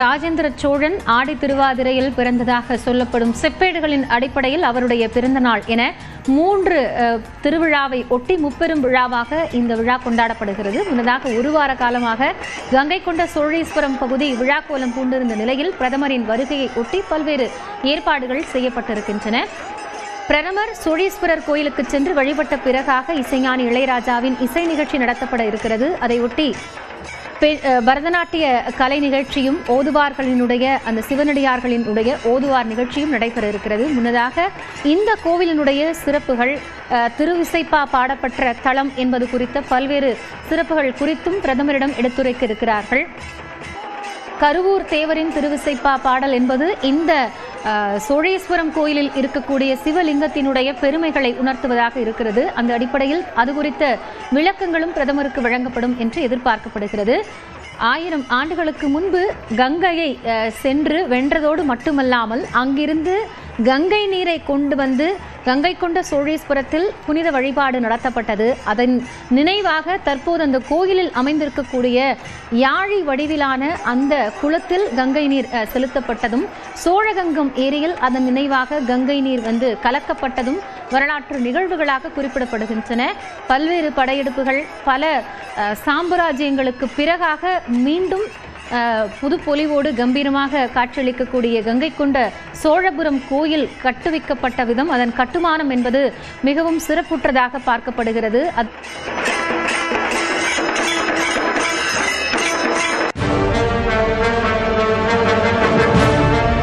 ராஜேந்திர சோழன் ஆடி திருவாதிரையில் பிறந்ததாக சொல்லப்படும் செப்பேடுகளின் அடிப்படையில் அவருடைய பிறந்த நாள் என 3 திருவிழாவை ஒட்டி முப்பெரும் விழாவாக இந்த விழா கொண்டாடப்படுகிறது. முன்னதாக ஒரு வார காலமாக கங்கை கொண்ட சோழீஸ்வரம் பகுதி விழா கோலம் பூண்டிருந்த நிலையில் பிரதமரின் வருகையை ஒட்டி பல்வேறு ஏற்பாடுகள் செய்யப்பட்டிருக்கின்றன. பிரதமர் சோழீஸ்வரர் கோயிலுக்கு சென்று வழிபட்ட பிறகாக இசைஞானி இளையராஜாவின் இசை நிகழ்ச்சி நடத்தப்பட இருக்கிறது. அதையொட்டி பரதநாட்டிய கலை நிகழ்ச்சியும் ஓதுவார்களினுடைய அந்த சிவனடியார்களினுடைய ஓதுவார் நிகழ்ச்சியும் நடைபெற இருக்கிறது. முன்னதாக இந்த கோவிலினுடைய சிறப்புகள், திருவிசைப்பா பாடப்பட்ட தலம் என்பது குறித்த பல்வேறு சிறப்புகள் குறித்தும் பிரதமரிடம் எடுத்துரைக்க இருக்கிறார்கள். கருவூர் தேவரின் திருவிசைப்பா பாடல் என்பது இந்த சோழேஸ்வரம் கோயிலில் இருக்கக்கூடிய சிவலிங்கத்தினுடைய பெருமைகளை உணர்த்துவதாக இருக்கிறது. அந்த அடிப்படையில் அது குறித்த விளக்கங்களும் பிரதமருக்கு வழங்கப்படும் என்று எதிர்பார்க்கப்படுகிறது. 1000 ஆண்டுகளுக்கு முன்பு கங்கையை சென்று வென்றதோடு மட்டுமல்லாமல் அங்கிருந்து கங்கை நீரை கொண்டு வந்து கங்கை கொண்ட சோழேஸ்வரத்தில் புனித வழிபாடு நடத்தப்பட்டது. அதன் நினைவாக தற்போது அந்த கோயிலில் அமைந்திருக்கக்கூடிய யாழி வடிவிலான அந்த குளத்தில் கங்கை நீர் செலுத்தப்பட்டதும், சோழகங்கம் ஏரியில் அதன் நினைவாக கங்கை நீர் கலக்கப்பட்டதும் வரலாற்று நிகழ்வுகளாக குறிப்பிடப்படுகின்றன. பல்வேறு படையெடுப்புகள், பல சாம்ராஜ்யங்களுக்கு பிறகாக மீண்டும் புது பொலிவோடு கம்பீரமாக காட்சியளிக்கக்கூடிய கங்கை கொண்ட சோழபுரம் கோயில் கட்டுவிக்கப்பட்ட விதம், அதன் கட்டுமானம் என்பது மிகவும் சிறப்புற்றதாக பார்க்கப்படுகிறது.